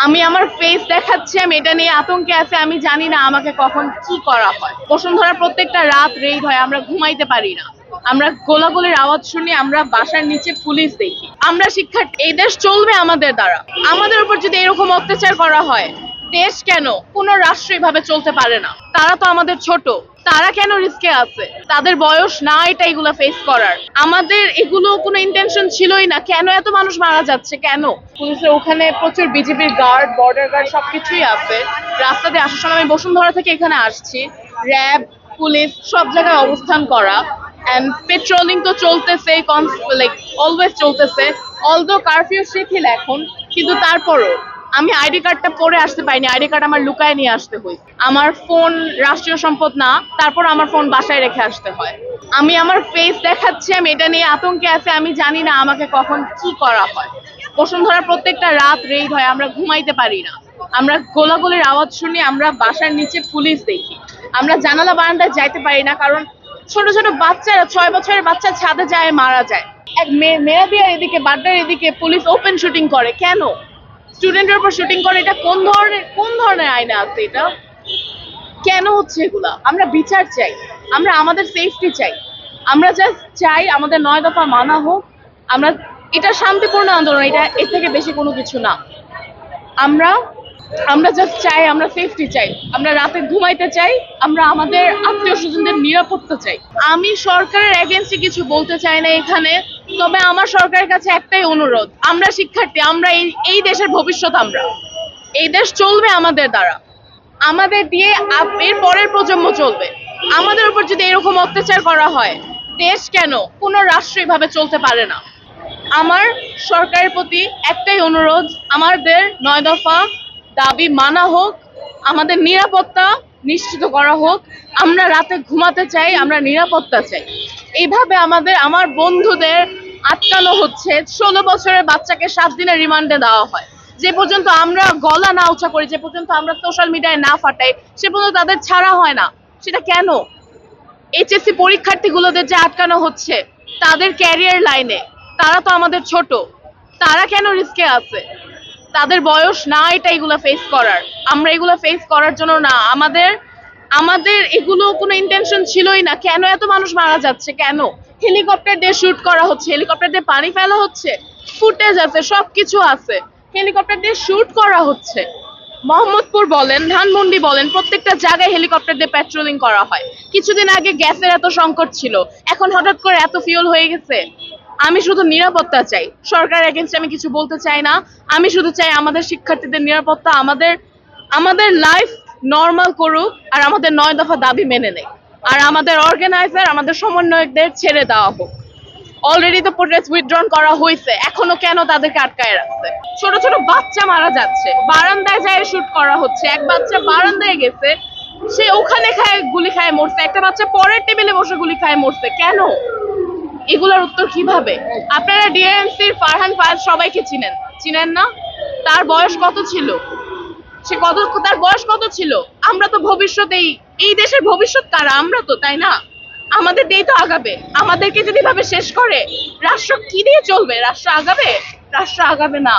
আমি আমার ফেস দেখাচ্ছি, আমি এটা নিয়ে আতঙ্কে আছি। আমি জানি না আমাকে কখন কি করা হয়। বসুন্ধরা প্রত্যেকটা রাত রেড হয়, আমরা ঘুমাইতে পারি না। আমরা গোলাগুলির আওয়াজ শুনি, আমরা বাসার নিচে পুলিশ দেখি। আমরা শিক্ষার্থী, এই দেশ চলবে আমাদের দ্বারা। আমাদের উপর যদি এরকম অত্যাচার করা হয়, দেশ কেন, কোন রাষ্ট্র এভাবে চলতে পারে না। তারা তো আমাদের ছোট, তারা কেন রিস্কে আছে? তাদের বয়স না এটা এগুলো ফেস করার। আমাদের এগুলো কোনো ইন্টেনশন ছিলই না। কেন এত মানুষ মারা যাচ্ছে? কেন? পুলিশের ওখানে প্রচুর বিজিবির গার্ড, বর্ডার গার্ড সবকিছুই আছে। রাস্তা দিয়ে আসার সময় আমি বসুন্ধরা থেকে এখানে আসছি, র্যাব, পুলিশ সব জায়গায় অবস্থান করা। এন্ড পেট্রোলিং তো চলতেছে, লাইক অলওয়েজ চলতেছে। অলদো কারফিউ শিথিল এখন, কিন্তু তারপরও আমি আইডি কার্ডটা পরে আসতে পারিনি। আইডি কার্ড আমার লুকায় নিয়ে আসতে হয়েছে। আমার ফোন রাষ্ট্রীয় সম্পদ না, তারপর আমার ফোন বাসায় রেখে আসতে হয়। আমি আমার ফেস দেখাচ্ছি, আমি এটা নিয়ে আতঙ্কে আছি। আমি জানি না আমাকে কখন কি করা হয়। বসুন্ধরা প্রত্যেকটা রাত রেড হয়, আমরা ঘুমাইতে পারি না। আমরা গোলাগুলির আওয়াজ শুনি, আমরা বাসার নিচে পুলিশ দেখি। আমরা জানালা বারান্দায় যাইতে পারি না, কারণ ছোট ছোট বাচ্চারা, 6 বছরের বাচ্চা ছাদে যায় মারা যায়। এক মেরাদিয়ার এদিকে, বাড্ডার এদিকে পুলিশ ওপেন শুটিং করে। কেন স্টুডেন্টের উপর শুটিং করে? এটা কোন ধরনের আইনে আছে? এটা কেন হচ্ছে এগুলা? আমরা বিচার চাই, আমরা আমাদের সেফটি চাই। আমরা জাস্ট চাই আমাদের 9 দফা মানা হোক। আমরা এটা শান্তিপূর্ণ আন্দোলন, এটা এর থেকে বেশি কোনো কিছু না। আমরা জাস্ট চাই, আমরা সেফটি চাই, আমরা রাতে ঘুমাইতে চাই, আমরা আমাদের আত্মীয় স্বজনদের নিরাপত্তা চাই। আমি সরকারের এগেইনস্টে কিছু বলতে চাই না এখানে, তবে আমার সরকারের কাছে একটাই অনুরোধ, আমরা শিক্ষার্থী, আমরা এই দেশের ভবিষ্যৎ। আমরা এই দেশ চলবে আমাদের দ্বারা, আমাদের দিয়ে এর পরের প্রজন্ম চলবে। আমাদের উপর যদি এরকম অত্যাচার করা হয়, দেশ কেন, কোন রাষ্ট্র এভাবে চলতে পারে না। আমার সরকারের প্রতি একটাই অনুরোধ, আমাদের 9 দফা দাবি মানা হোক, আমাদের নিরাপত্তা নিশ্চিত করা হোক। আমরা রাতে ঘুমাতে চাই, আমরা নিরাপত্তা চাই। এইভাবে আমার বন্ধুদের আটকানো হচ্ছে। 16 বছরের বাচ্চাকে 7 দিনের রিমান্ডে দেওয়া হয়। যে পর্যন্ত আমরা গলা না উঁচা করি, যে পর্যন্ত আমরা সোশ্যাল মিডিয়ায় না ফাটাই, সে পর্যন্ত তাদের ছাড়া হয় না। সেটা কেন? এইচএসসি পরীক্ষার্থীগুলোদের যে আটকানো হচ্ছে তাদের ক্যারিয়ার লাইনে, তারা তো আমাদের ছোট, তারা কেন রিস্কে আছে? তাদের বয়স না এটা এগুলো ফেস করার। আমরা এগুলো ফেস করার জন্য না, আমাদের এগুলো কোনো ইন্টেনশন ছিলই না। কেন এত মানুষ মারা যাচ্ছে? কেন? হেলিকপ্টার দিয়ে শুট করা হচ্ছে, হেলিকপ্টার দিয়ে পানি ফেলা হচ্ছে, ফুটেজ আছে, সবকিছু আছে। হেলিকপ্টার দিয়ে শুট করা হচ্ছে। মোহাম্মদপুর বলেন, ধানমন্ডি বলেন, প্রত্যেকটা জায়গায় হেলিকপ্টার দিয়ে পেট্রোলিং করা হয়। কিছুদিন আগে গ্যাসের এত সংকট ছিল, এখন হঠাৎ করে এত ফিউল হয়ে গেছে। আমি শুধু নিরাপত্তা চাই, সরকারের এগেইনস্টে আমি কিছু বলতে চাই না। আমি শুধু চাই আমাদের শিক্ষার্থীদের নিরাপত্তা, আমাদের লাইফ নর্মাল করুক, আর আমাদের 9 দফা দাবি মেনে নেয়। আর আমাদের অর্গানাইজার, আমাদের সমন্বয়কদের ছেড়ে দেওয়া হোক। অলরেডি তো প্রোটেস্ট উইথড্রন করা হয়েছে, এখনো কেন তাদেরকে আটকায় রাখছে? ছোট ছোট বাচ্চা মারা যাচ্ছে, বারান্দায় যায় শুট করা হচ্ছে। এক বাচ্চা বারান্দায় গেছে, সে ওখানে গুলি খায় মরছে। একটা বাচ্চা পরের টেবিলে বসে গুলি খায় মরছে। কেন? এগুলোর উত্তর কিভাবে? আপনারা ডিএনসির ফারহান ফায়াজ সবাইকে চিনেন না? তার বয়স কত ছিল? তার বয়স কত ছিল? আমরা তো ভবিষ্যৎ, এই দেশের ভবিষ্যৎ কারা? আমরা তো, তাই না? আমাদের দিয়েই তো আগাবে। আমাদেরকে যদি ভাবে শেষ করে, রাষ্ট্র কি দিয়ে চলবে? রাষ্ট্র আগাবে? রাষ্ট্র আগাবে না।